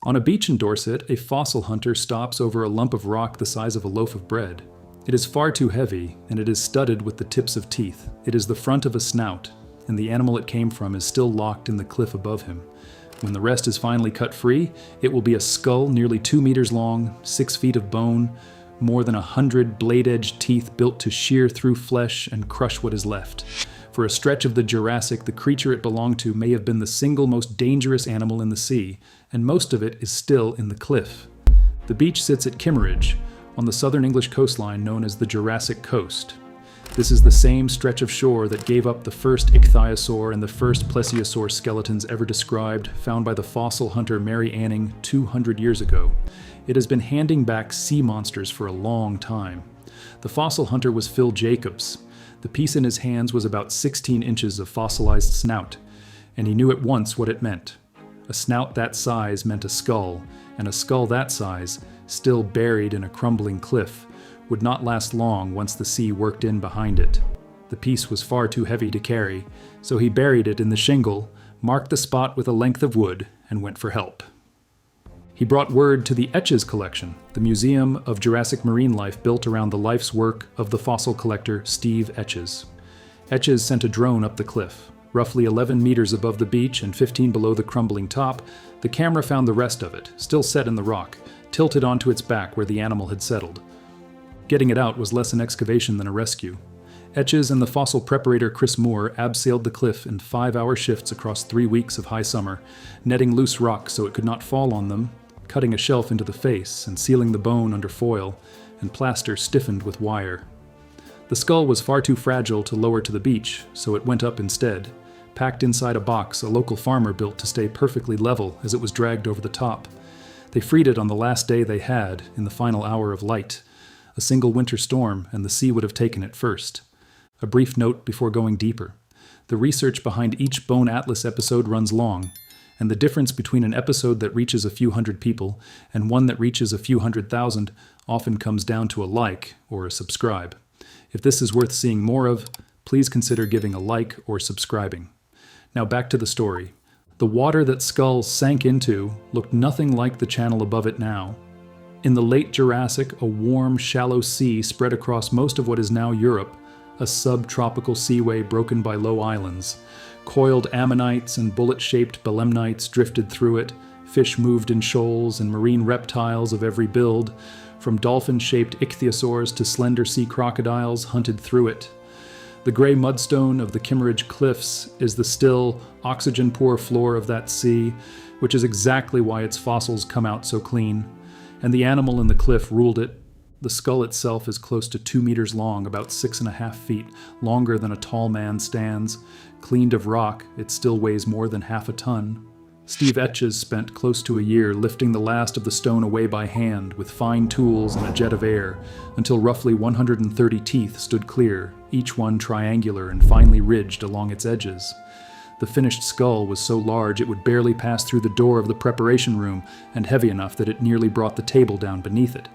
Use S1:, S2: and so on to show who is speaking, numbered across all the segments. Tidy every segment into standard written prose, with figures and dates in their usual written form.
S1: On a beach in Dorset, a fossil hunter stops over a lump of rock the size of a loaf of bread. It is far too heavy, and it is studded with the tips of teeth. It is the front of a snout, and the animal it came from is still locked in the cliff above him. When the rest is finally cut free, it will be a skull nearly 2 meters long, 6 feet of bone, more than 100 blade-edged teeth built to shear through flesh and crush what is left. For a stretch of the Jurassic, the creature it belonged to may have been the single most dangerous animal in the sea, and most of it is still in the cliff. The beach sits at Kimmeridge, on the southern English coastline known as the Jurassic Coast. This is the same stretch of shore that gave up the first ichthyosaur and the first plesiosaur skeletons ever described, found by the fossil hunter Mary Anning 200 years ago. It has been handing back sea monsters for a long time. The fossil hunter was Phil Jacobs. The piece in his hands was about 16 inches of fossilized snout, and he knew at once what it meant. A snout that size meant a skull, and a skull that size, still buried in a crumbling cliff, would not last long once the sea worked in behind it. The piece was far too heavy to carry, so he buried it in the shingle, marked the spot with a length of wood, and went for help. He brought word to the Etches collection, the museum of Jurassic marine life built around the life's work of the fossil collector Steve Etches. Etches sent a drone up the cliff. Roughly 11 meters above the beach and 15 below the crumbling top, the camera found the rest of it, still set in the rock, tilted onto its back where the animal had settled. Getting it out was less an excavation than a rescue. Etches and the fossil preparator Chris Moore abseiled the cliff in 5-hour shifts across 3 weeks of high summer, netting loose rock so it could not fall on them, cutting a shelf into the face and sealing the bone under foil, and plaster stiffened with wire. The skull was far too fragile to lower to the beach, so it went up instead, packed inside a box a local farmer built to stay perfectly level as it was dragged over the top. They freed it on the last day they had, in the final hour of light. A single winter storm, and the sea would have taken it first. A brief note before going deeper. The research behind each Bone Atlas episode runs long, and the difference between an episode that reaches a few hundred people and one that reaches a few 100,000 often comes down to a like or a subscribe. If this is worth seeing more of, please consider giving a like or subscribing. Now back to the story. The water that Skull sank into looked nothing like the channel above it now. In the late Jurassic, a warm, shallow sea spread across most of what is now Europe, a subtropical seaway broken by low islands. Coiled ammonites and bullet-shaped belemnites drifted through it, fish moved in shoals, and marine reptiles of every build, from dolphin-shaped ichthyosaurs to slender sea crocodiles, hunted through it. The gray mudstone of the Kimmeridge cliffs is the still, oxygen-poor floor of that sea, which is exactly why its fossils come out so clean. And the animal in the cliff ruled it. The skull itself is close to 2 meters long, about 6.5 feet, longer than a tall man stands. Cleaned of rock, it still weighs more than half a ton. Steve Etches spent close to a year lifting the last of the stone away by hand with fine tools and a jet of air, until roughly 130 teeth stood clear, each one triangular and finely ridged along its edges. The finished skull was so large it would barely pass through the door of the preparation room, and heavy enough that it nearly brought the table down beneath it.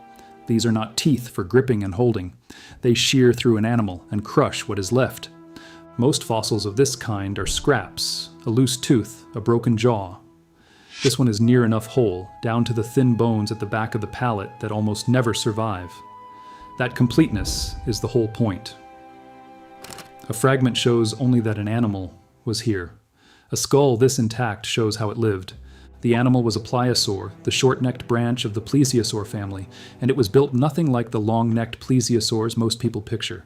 S1: These are not teeth for gripping and holding. They shear through an animal and crush what is left. Most fossils of this kind are scraps, a loose tooth, a broken jaw. This one is near enough whole, down to the thin bones at the back of the palate that almost never survive. That completeness is the whole point. A fragment shows only that an animal was here. A skull this intact shows how it lived. The animal was a pliosaur, the short-necked branch of the plesiosaur family, and it was built nothing like the long-necked plesiosaurs most people picture.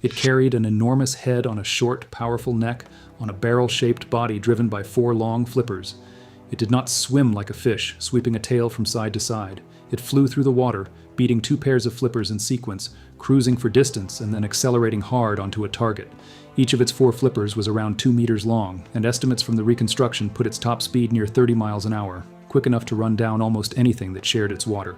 S1: It carried an enormous head on a short, powerful neck, on a barrel-shaped body driven by 4 long flippers. It did not swim like a fish, sweeping a tail from side to side. It flew through the water, beating 2 pairs of flippers in sequence, cruising for distance and then accelerating hard onto a target. Each of its 4 flippers was around 2 meters long, and estimates from the reconstruction put its top speed near 30 miles an hour, quick enough to run down almost anything that shared its water.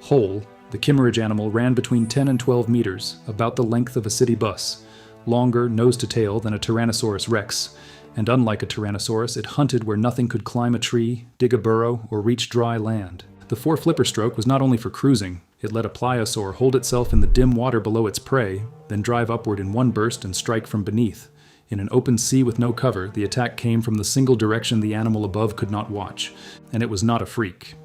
S1: Whole, the Kimmeridge animal ran between 10 and 12 meters, about the length of a city bus, longer nose to tail than a Tyrannosaurus rex, and unlike a Tyrannosaurus, it hunted where nothing could climb a tree, dig a burrow, or reach dry land. The 4-flipper stroke was not only for cruising. It let a pliosaur hold itself in the dim water below its prey, then drive upward in one burst and strike from beneath. In an open sea with no cover, the attack came from the single direction the animal above could not watch, and it was not a freak.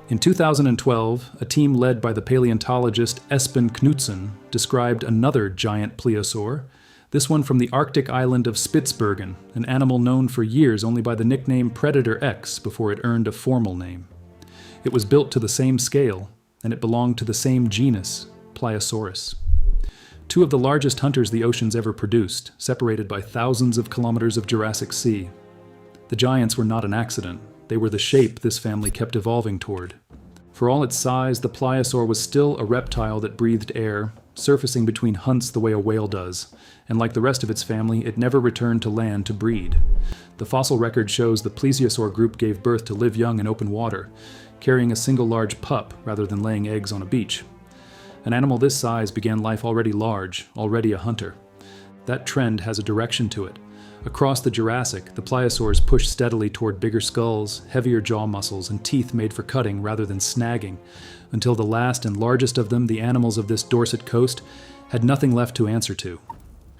S1: In 2012, a team led by the paleontologist Espen Knutsen described another giant pliosaur, this one from the Arctic island of Spitsbergen, an animal known for years only by the nickname Predator X before it earned a formal name. It was built to the same scale, and it belonged to the same genus, Pliosaurus. Two of the largest hunters the ocean's ever produced, separated by thousands of kilometers of Jurassic Sea. The giants were not an accident. They were the shape this family kept evolving toward. For all its size, the pliosaur was still a reptile that breathed air, surfacing between hunts the way a whale does, and like the rest of its family, it never returned to land to breed. The fossil record shows the plesiosaur group gave birth to live young in open water, carrying a single large pup rather than laying eggs on a beach. An animal this size began life already large, already a hunter. That trend has a direction to it. Across the Jurassic, the pliosaurs pushed steadily toward bigger skulls, heavier jaw muscles, and teeth made for cutting rather than snagging, until the last and largest of them, the animals of this Dorset coast, had nothing left to answer to.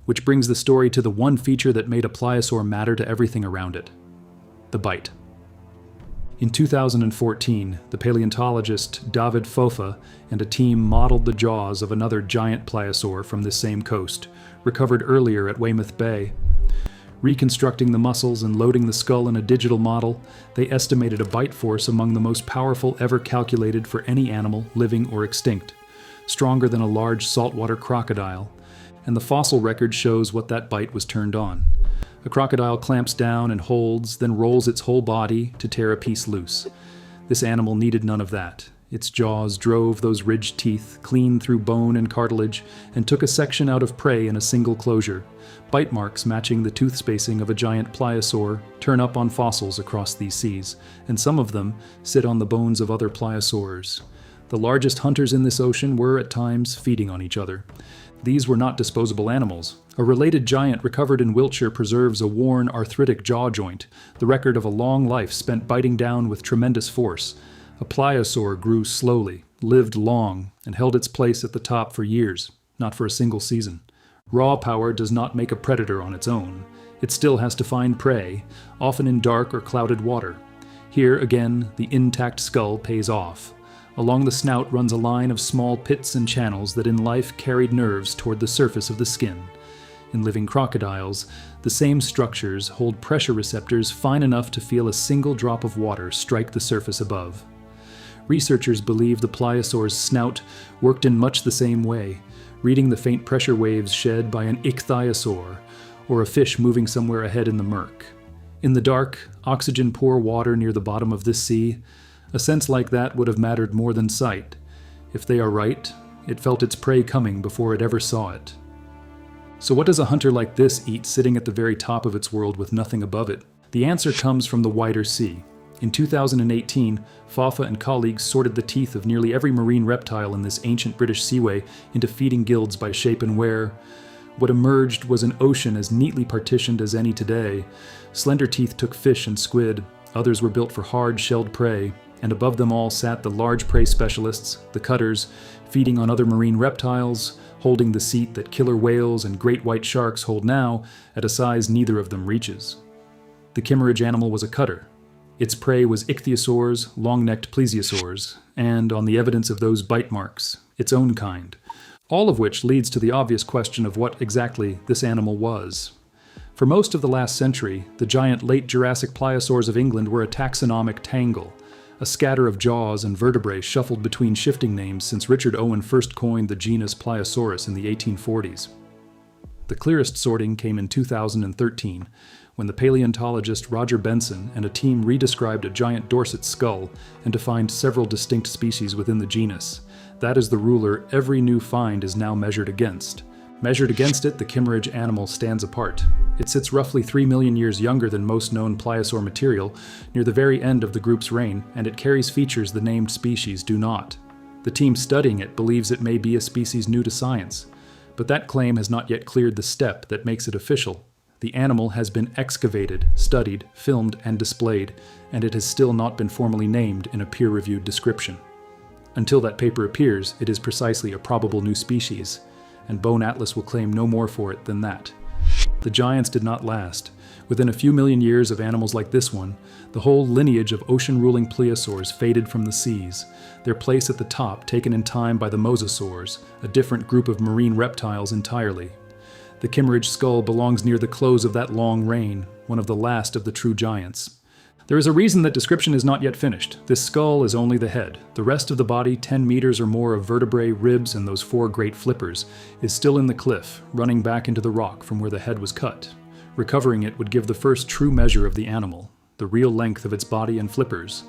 S1: Which brings the story to the one feature that made a pliosaur matter to everything around it: the bite. In 2014, the paleontologist David Fofa and a team modeled the jaws of another giant pliosaur from this same coast, recovered earlier at Weymouth Bay. Reconstructing the muscles and loading the skull in a digital model, they estimated a bite force among the most powerful ever calculated for any animal, living or extinct, stronger than a large saltwater crocodile, and the fossil record shows what that bite was turned on. A crocodile clamps down and holds, then rolls its whole body to tear a piece loose. This animal needed none of that. Its jaws drove those ridged teeth clean through bone and cartilage and took a section out of prey in a single closure. Bite marks matching the tooth spacing of a giant pliosaur turn up on fossils across these seas, and some of them sit on the bones of other pliosaurs. The largest hunters in this ocean were, at times, feeding on each other. These were not disposable animals. A related giant recovered in Wiltshire preserves a worn, arthritic jaw joint, the record of a long life spent biting down with tremendous force. A pliosaur grew slowly, lived long, and held its place at the top for years, not for a single season. Raw power does not make a predator on its own. It still has to find prey, often in dark or clouded water. Here, again, the intact skull pays off. Along the snout runs a line of small pits and channels that in life carried nerves toward the surface of the skin. In living crocodiles, the same structures hold pressure receptors fine enough to feel a single drop of water strike the surface above. Researchers believe the pliosaur's snout worked in much the same way, reading the faint pressure waves shed by an ichthyosaur, or a fish moving somewhere ahead in the murk. In the dark, oxygen-poor water near the bottom of this sea, a sense like that would have mattered more than sight. If they are right, it felt its prey coming before it ever saw it. So what does a hunter like this eat sitting at the very top of its world with nothing above it? The answer comes from the wider sea. In 2018, Fofa and colleagues sorted the teeth of nearly every marine reptile in this ancient British seaway into feeding guilds by shape and wear. What emerged was an ocean as neatly partitioned as any today. Slender teeth took fish and squid, others were built for hard-shelled prey, and above them all sat the large prey specialists, the cutters, feeding on other marine reptiles, holding the seat that killer whales and great white sharks hold now at a size neither of them reaches. The Kimmeridge animal was a cutter. Its prey was ichthyosaurs, long-necked plesiosaurs, and, on the evidence of those bite marks, its own kind. All of which leads to the obvious question of what exactly this animal was. For most of the last century, the giant late Jurassic pliosaurs of England were a taxonomic tangle, a scatter of jaws and vertebrae shuffled between shifting names since Richard Owen first coined the genus Pliosaurus in the 1840s. The clearest sorting came in 2013, when the paleontologist Roger Benson and a team redescribed a giant Dorset skull and defined several distinct species within the genus. That is the ruler every new find is now measured against. Measured against it, the Kimmeridge animal stands apart. It sits roughly 3 million years younger than most known pliosaur material, near the very end of the group's reign, and it carries features the named species do not. The team studying it believes it may be a species new to science, but that claim has not yet cleared the step that makes it official. The animal has been excavated, studied, filmed, and displayed, and it has still not been formally named in a peer-reviewed description. Until that paper appears, it is precisely a probable new species, and Bone Atlas will claim no more for it than that. The giants did not last. Within a few million years of animals like this one, the whole lineage of ocean-ruling pliosaurs faded from the seas, their place at the top taken in time by the mosasaurs, a different group of marine reptiles entirely. The Kimmeridge skull belongs near the close of that long reign, one of the last of the true giants. There is a reason that description is not yet finished. This skull is only the head. The rest of the body, 10 meters or more of vertebrae, ribs, and those 4 great flippers, is still in the cliff, running back into the rock from where the head was cut. Recovering it would give the first true measure of the animal, the real length of its body and flippers,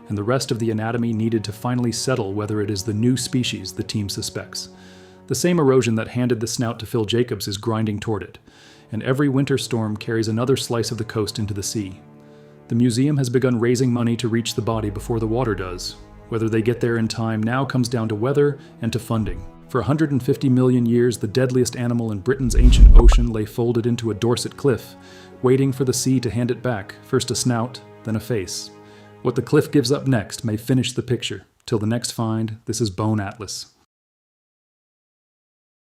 S1: and the rest of the anatomy needed to finally settle whether it is the new species the team suspects. The same erosion that handed the snout to Phil Jacobs is grinding toward it, and every winter storm carries another slice of the coast into the sea. The museum has begun raising money to reach the body before the water does. Whether they get there in time now comes down to weather and to funding. For 150 million years, the deadliest animal in Britain's ancient ocean lay folded into a Dorset cliff, waiting for the sea to hand it back, first a snout, then a face. What the cliff gives up next may finish the picture. Till the next find, this is Bone Atlas.